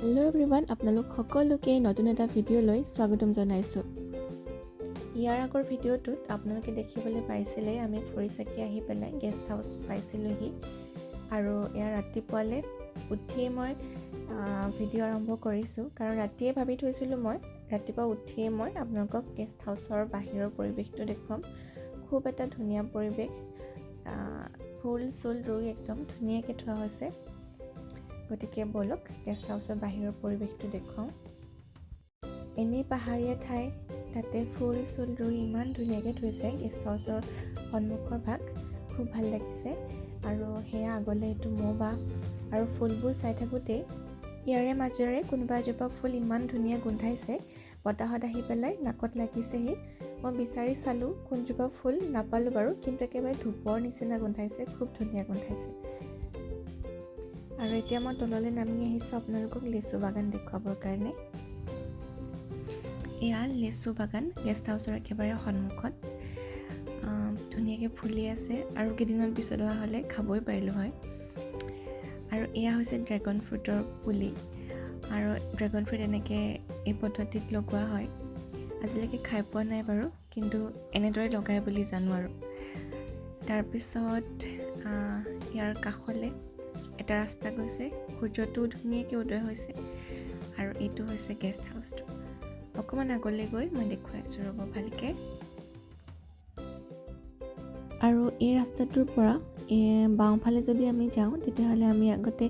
Hello' everyone, আপোনালোক সকলোকে নতুন এটা ভিডিঅ'লৈ স্বাগতম জনাইছোঁ। ইয়াৰ আগৰ ভিডিঅ'টোত আপোনালোকে দেখিবলৈ পাইছিলেই আমি ফুৰি চাকি আহি পেলাই গেষ্ট হাউচ পাইছিলোঁহি আৰু ইয়াৰ ৰাতিপুৱালৈ উঠিয়ে মই ভিডিঅ' আৰম্ভ কৰিছোঁ, কাৰণ ৰাতিয়ে ভাবি থৈছিলোঁ ৰাতিপুৱা উঠিয়ে মই আপোনালোকক গেষ্ট হাউচৰ বাহিৰৰ পৰিৱেশটো দেখুৱাম। খুব এটা ধুনীয়া পৰিৱেশ, ফুল চুল ৰুই একদম ধুনীয়াকৈ থোৱা হৈছে। গতিকে বলক গেষ্ট হাউচৰ বাহিৰৰ পৰিৱেশটো দেখুৱাওঁ। এনেই পাহাৰীয়া ঠাই, তাতে ফুল চুল ৰুই ইমান ধুনীয়াকৈ থৈছে গেষ্ট হাউচৰ সন্মুখৰ ভাগ, খুব ভাল লাগিছে। আৰু সেয়া আগলৈ এইটো মৌবাহ আৰু ফুলবোৰ চাই থাকোঁতেই ইয়াৰে মাজেৰে কোনোবা এজোপা ফুল ইমান ধুনীয়া গোন্ধাইছে, বতাহত আহি পেলাই নাকত লাগিছেহি। মই বিচাৰি চালোঁ কোনজোপা ফুল, নাপালোঁ বাৰু, কিন্তু একেবাৰে ধূপৰ নিচিনা গোন্ধাইছে, খুব ধুনীয়া গোন্ধাইছে। আৰু এতিয়া মই তললৈ নামি আহিছোঁ আপোনালোকক লেচু বাগান দেখুৱাবৰ কাৰণে। এয়া লেচু বাগান গেষ্ট হাউচৰ একেবাৰে সন্মুখত, ধুনীয়াকৈ ফুলি আছে আৰু কেইদিনমান পিছত হোৱা হ'লে খাবই পাৰিলোঁ হয়। আৰু এয়া হৈছে ড্ৰেগন ফ্ৰুটৰ পুলি, আৰু ড্ৰেগন ফ্ৰুট এনেকৈ এই পদ্ধতিত লগোৱা হয়। আজিলৈকে খাই পোৱা নাই বাৰু, কিন্তু এনেদৰে লগাই বুলি জানো। আৰু তাৰপিছত ইয়াৰ কাষলৈ এটা ৰাস্তা গৈছে, সূৰ্যটোও ধুনীয়াকৈ উদয় হৈছে। আৰু এইটো হৈছে গেষ্ট হাউচটো। অকণমান আগলৈ গৈ মই দেখুৱাই আছোঁ, ৰ'ব ভালকৈ। আৰু এই ৰাস্তাটোৰ পৰা বাওঁফালে যদি আমি যাওঁ, তেতিয়াহ'লে আমি আগতে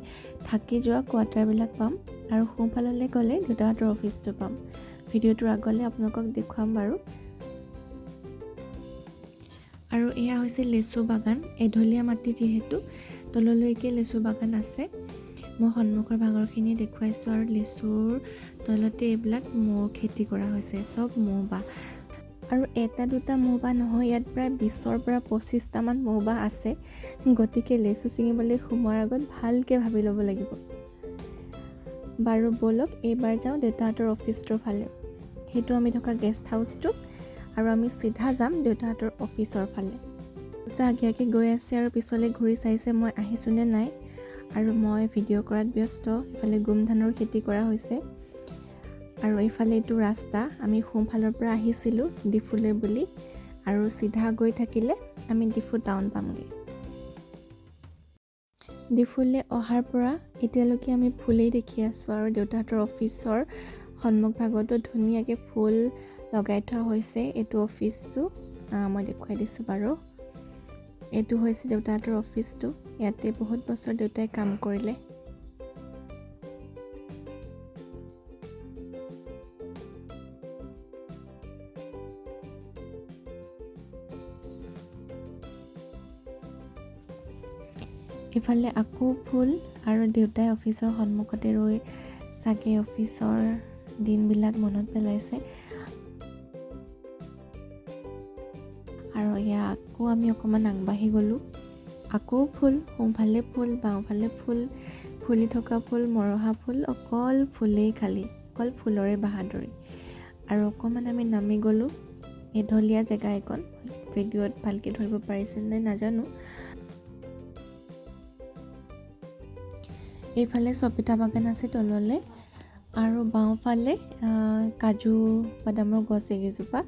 থাকি যোৱা কোৱাৰ্টাৰবিলাক পাম, আৰু সোঁফাললৈ গ'লে দেউতাহঁতৰ অফিচটো পাম। ভিডিঅ'টোৰ আগলৈ আপোনালোকক দেখুৱাম বাৰু। আৰু এয়া হৈছে লেচু বাগান, এঢলীয়া মাটি যিহেতু তললৈকে লেচু বাগান আছে। মই সন্মুখৰ ভাগৰখিনি দেখুৱাইছোঁ, আৰু লেচুৰ তলতে এইবিলাক মৌ খেতি কৰা হৈছে, চব মৌবাহ। আৰু এটা দুটা মৌবাহ নহয়, ইয়াত প্ৰায় 20ৰ পৰা 25টামান মৌবাহ আছে। গতিকে লেচু ছিঙিবলৈ সোমোৱাৰ আগত ভালকৈ ভাবি ল'ব লাগিব। বাৰু ব'লক এইবাৰ যাওঁ দেউতাহঁতৰ অফিচটোৰ ফালে। সেইটো আমি থকা গেষ্ট হাউচটো, আৰু আমি চিধা যাম দেউতাহঁতৰ অফিচৰ ফালে। দেউতা আগে আগে গৈ আছে আৰু পিছলৈ ঘূৰি চাইছে মই আহিছোঁ নে নাই। আৰু মই ভিডিঅ' কৰাত ব্যস্ত। ইফালে গোমধানৰ খেতি কৰা হৈছে, আৰু এইফালে এইটো ৰাস্তা। আমি সোঁফালৰ পৰা আহিছিলোঁ ডিফুলৈ বুলি, আৰু চিধা গৈ থাকিলে আমি ডিফু টাউন পামগৈ। ডিফুলৈ অহাৰ পৰা এতিয়ালৈকে আমি ফুলেই দেখি আছোঁ, আৰু দেউতাহঁতৰ অফিচৰ সন্মুখ ভাগতো ধুনীয়াকৈ ফুল লগাই থোৱা হৈছে। এইটো অফিচটো মই দেখুৱাই দিছোঁ বাৰু। এইটো হৈছে দেউতাহঁতৰ অফিচটো, ইয়াতে বহুত বছৰ দেউতাই কাম কৰিলে। ইফালে আকৌ ফুল, আৰু দেউতাই অফিচৰ সন্মুখতে ৰৈ চাগে অফিচৰ দিনবিলাক মনত পেলাইছে। আৰু এয়া আকৌ আমি অকণমান আগবাঢ়ি গ'লোঁ, আকৌ ফুল, সোঁফালে ফুল, বাওঁফালে ফুল, ফুলি থকা ফুল, মৰহা ফুল, অকল ফুলেই খালী, অকল ফুলৰে বাহাদুৰি। আৰু অকণমান আমি নামি গ'লোঁ, এঢলীয়া জেগা এখন, ভিডিঅ'ত ভালকৈ ধৰিব পাৰিছিল নে নাজানো। এইফালে চপিতা বাগান আছে তললৈ, আৰু বাওঁফালে কাজু বাদামৰ গছ একেইজোপা।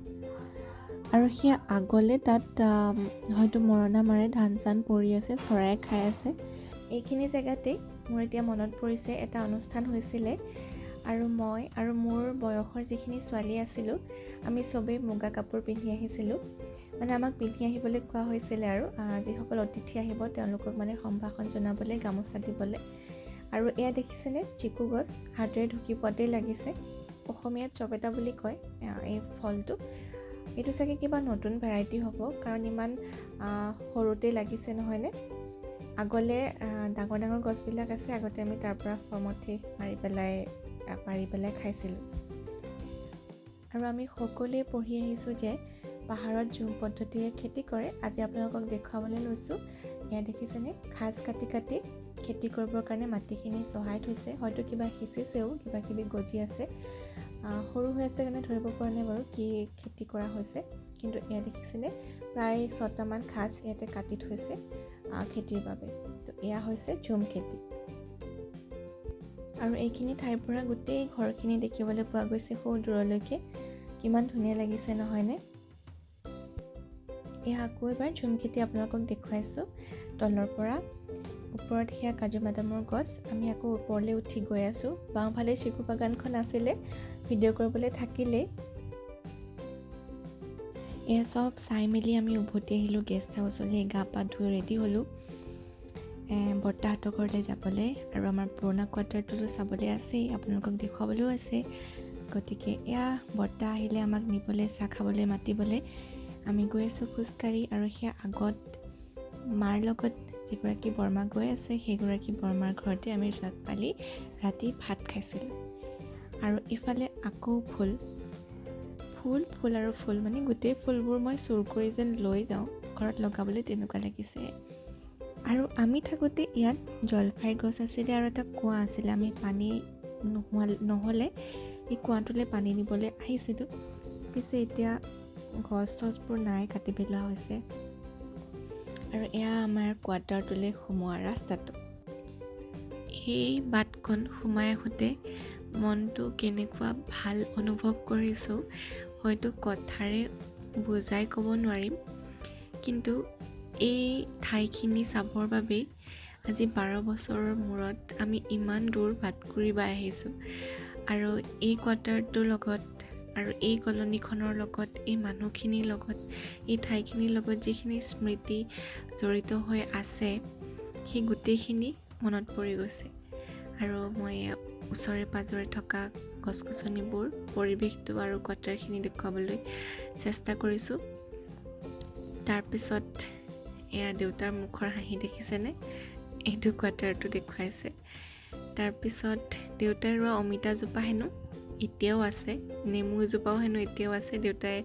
আৰু সেয়া আগলৈ তাত হয়তো মৰণা মাৰে, ধান চান পৰি আছে, চৰাই খাই আছে। এইখিনি জেগাতেই মোৰ এতিয়া মনত পৰিছে এটা অনুষ্ঠান হৈছিলে, আৰু মই আৰু মোৰ বয়সৰ যিখিনি ছোৱালী আছিলোঁ, আমি চবেই মুগা কাপোৰ পিন্ধি আহিছিলোঁ। মানে আমাক পিন্ধি আহিবলৈ কোৱা হৈছিলে, আৰু যিসকল অতিথি আহিব তেওঁলোকক মানে সম্ভাষণ জনাবলৈ, গামোচা দিবলৈ। আৰু এয়া দেখিছেনে, চিকু গছ হাতেৰে ঢুকি পোৱাতেই লাগিছে। অসমীয়াত চপেটা বুলি কয় এই ফলটো। এইটো চাগে কিবা নতুন ভেৰাইটি হ'ব, কাৰণ ইমান সৰুতেই লাগিছে নহয়নে। আগলৈ ডাঙৰ ডাঙৰ গছবিলাক আছে, আগতে আমি তাৰ পৰা ফৰ্মঠি পাৰি পেলাই খাইছিলোঁ। আৰু আমি সকলোৱে পঢ়ি আহিছোঁ যে পাহাৰত ঝুম পদ্ধতিৰে খেতি কৰে। আজি আপোনালোকক দেখুৱাবলৈ লৈছোঁ। এয়া দেখিছেনে, ঘাঁচ কাটি কাটি খেতি কৰিবৰ কাৰণে মাটিখিনি চহাই থৈছে। হয়তো কিবা সিঁচিছেও, কিবা কিবি গজি আছে, সৰু হৈ আছে কাৰণে ধৰিব পৰা নাই বাৰু কি খেতি কৰা হৈছে। কিন্তু এয়া দেখিছেনে, প্ৰায় 6টামান ঘাঁচ ইয়াতে কাটি থৈছে খেতিৰ বাবে। তো এয়া হৈছে ঝুম খেতি। আৰু এইখিনি ঠাইৰ পৰা গোটেই ঘৰখিনি দেখিবলৈ পোৱা গৈছে সৌ দূৰলৈকে। কিমান ধুনীয়া লাগিছে নহয়নে? এয়া আকৌ এবাৰ ঝুম খেতি আপোনালোকক দেখুৱাইছোঁ তলৰ পৰা। ওপৰত সেয়া কাজু বাদামৰ গছ। আমি আকৌ ওপৰলৈ উঠি গৈ আছোঁ। বাওঁফালে চিকু বাগানখন আছিলে, ভিডিঅ' কৰিবলৈ থাকিলেই। এয়া চব চাই মেলি আমি উভতি আহিলোঁ গেষ্ট হাউচলৈ। গা পা ধুই ৰেডি হ'লোঁ বৰ্তাহঁতৰ ঘৰলৈ যাবলৈ। আৰু আমাৰ পুৰণা কোৱাৰ্টাৰটোতো চাবলৈ আছেই, আপোনালোকক দেখুৱাবলৈও আছে। গতিকে এয়া বৰ্তা আহিলে আমাক নিবলৈ, চাহ খাবলৈ মাতিবলৈ। আমি গৈ আছোঁ খোজকাঢ়ি। আৰু সেয়া আগত মাৰ লগত যিগৰাকী বৰমা গৈ আছে, সেইগৰাকী বৰমাৰ ঘৰতে আমি কালি ৰাতি ভাত খাইছিলোঁ। আৰু ইফালে আকৌ ফুল আৰু ফুল, মানে গোটেই ফুলবোৰ মই চুৰ কৰি যেন লৈ যাওঁ ঘৰত লগাবলৈ, তেনেকুৱা লাগিছে। আৰু আমি থাকোঁতে ইয়াত জলফাইৰ গছ আছিলে আৰু এটা কুঁৱা আছিলে। আমি পানী নহ'লে এই কুঁৱাটোলৈ পানী নিবলৈ আহিছিলোঁ। পিছে এতিয়া গছ চছবোৰ নাই, কাটি পেলোৱা হৈছে। আৰু এয়া আমাৰ কোৱাৰ্টাৰটোলৈ সোমোৱা ৰাস্তাটো। এই বাটখন সোমাই আহোঁতে মনটো কেনেকুৱা ভাল অনুভৱ কৰিছোঁ, হয়তো কথাৰে বুজাই ক'ব নোৱাৰিম। কিন্তু এই ঠাইখিনি চাবৰ বাবেই আজি 12 বছৰৰ মূৰত আমি ইমান দূৰ বাট ঘূৰিব আহিছোঁ। আৰু এই কোৱাৰ্টাৰটোৰ লগত আৰু এই কলনীখনৰ লগত, এই মানুহখিনিৰ লগত, এই ঠাইখিনিৰ লগত যিখিনি স্মৃতি জড়িত হৈ আছে, সেই গোটেইখিনি মনত পৰি গৈছে। আৰু মই ওচৰে পাঁজৰে থকা গছ গছনিবোৰ, পৰিৱেশটো আৰু কোৱাৰ্টাৰখিনি দেখুৱাবলৈ চেষ্টা কৰিছোঁ। তাৰপিছত এয়া দেউতাৰ মুখৰ হাঁহি দেখিছেনে? এইটো কোৱাৰ্টাৰটো দেখুৱাইছে। তাৰপিছত দেউতাই ৰোৱা অমিতাজোপা হেনো এতিয়াও আছে, নেমু এজোপাও হেনো এতিয়াও আছে। দেউতাই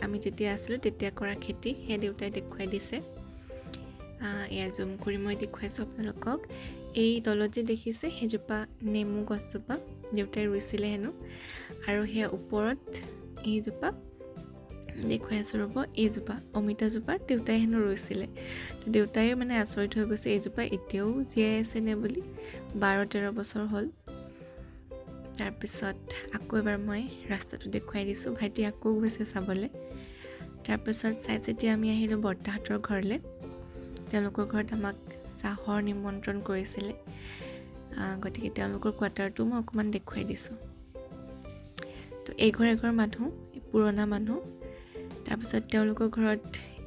আমি যেতিয়া আছিলোঁ তেতিয়া কৰা খেতি, সেয়া দেউতাই দেখুৱাই দিছে। এয়া জুম কৰি মই দেখুৱাইছোঁ আপোনালোকক। এই তলত যে দেখিছে সেইজোপা নেমু গছজোপা দেউতাই ৰুইছিলে হেনো। আৰু সেয়া ওপৰত এইজোপা দেখুৱাই আছোঁ ৰ'ব, এইজোপা অমিতাজোপা দেউতাই হেনো ৰুইছিলে। দেউতাই মানে আচৰিত হৈ গৈছে, এইজোপা এতিয়াও জীয়াই আছেনে বুলি। 12-13 বছৰ হ'ল। তাৰপিছত আকৌ এবাৰ মই ৰাস্তাটো দেখুৱাই দিছোঁ। ভাইটি আকৌ গৈছে চাবলৈ। তাৰপিছত চাই চিতি আমি আহিলোঁ বৰ্তাহঁতৰ ঘৰলৈ। তেওঁলোকৰ ঘৰত আমাক চাহৰ নিমন্ত্ৰণ কৰিছিলে। গতিকে তেওঁলোকৰ কোৱাৰ্টাৰটো মই অকণমান দেখুৱাই দিছোঁ। তো এঘৰ মানুহ, পুৰণা মানুহ। তাৰপিছত তেওঁলোকৰ ঘৰত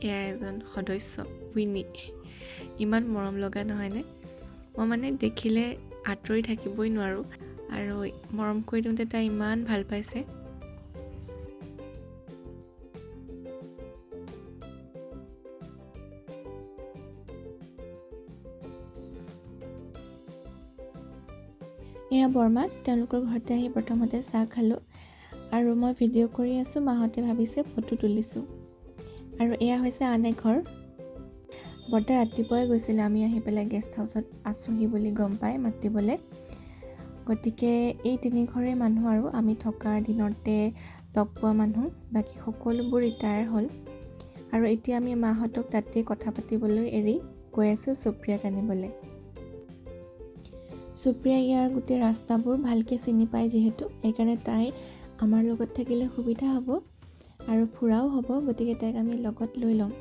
এয়া এজন সদস্য, উইনি। ইমান মৰম লগা নহয়নে? মই মানে দেখিলে আঁতৰি থাকিবই নোৱাৰোঁ। আৰু মৰম কৰি দিওঁতে তাই ইমান ভাল পাইছে। এয়া বৰমা, তেওঁলোকৰ ঘৰতে আহি প্ৰথমতে চাহ খালোঁ। আৰু মই ভিডিঅ' কৰি আছোঁ, মাহঁতে ভাবিছে ফটো তুলিছোঁ। আৰু এয়া হৈছে আন এঘৰ। বৰ্তা ৰাতিপুৱাই গৈছিলে আমি আহি পেলাই গেষ্ট হাউচত আছোঁহি বুলি গম পাই মাতিবলৈ। গতিকে এই 3 ঘৰে মানুহ আৰু আমি থকাৰ দিনতে লগ পোৱা মানুহ। বাকী সকলোবোৰ ৰিটায়াৰ হ'ল। আৰু এতিয়া আমি মাহঁতক তাতে কথা পাতিবলৈ এৰি গৈ আছোঁ সুপ্ৰিয়াক আনিবলৈ। সুপ্ৰিয়া ইয়াৰ গোটেই ৰাস্তাবোৰ ভালকৈ চিনি পায় যিহেতু, সেইকাৰণে তাই আমাৰ লগত থাকিলে সুবিধা হ'ব আৰু ফুৰাও হ'ব। গতিকে তাইক আমি লগত লৈ ল'ম।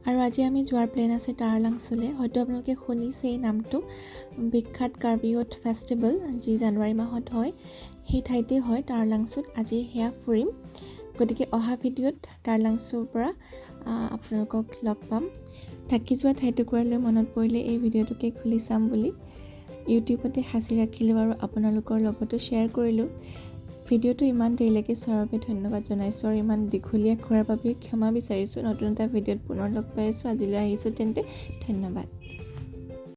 আৰু আজি আমি যোৱাৰ প্লেন আছে টাৰলাংছলৈ। হয়তো আপোনালোকে শুনিছেই নামটো, বিখ্যাত কাৰ্বি ইয়থ ফেষ্টিভেল, যি জানুৱাৰী মাহত হয়, সেই ঠাইতেই হয় টাৰলাংছুত। আজি সেয়া ফুৰিম। গতিকে অহা ভিডিঅ'ত টাৰলাংছুৰ পৰা আপোনালোকক লগ পাম। থাকি যোৱা ঠাইটুকুৰালৈ মনত পৰিলে এই ভিডিঅ'টোকে খুলি চাম বুলি ইউটিউবতে সাঁচি ৰাখিলোঁ আৰু আপোনালোকৰ লগতো শ্বেয়াৰ কৰিলোঁ। ভিডিঅ'টো ইমান দেৰিলৈকে চোৱাৰ বাবে ধন্যবাদ জনাইছোঁ। আৰু ইমান দীঘলীয়া কৰাৰ বাবে ক্ষমা বিচাৰিছোঁ। নতুন এটা ভিডিঅ'ত পুনৰ লগ পাই আছোঁ। আজিলৈ আহিছোঁ তেন্তে, ধন্যবাদ।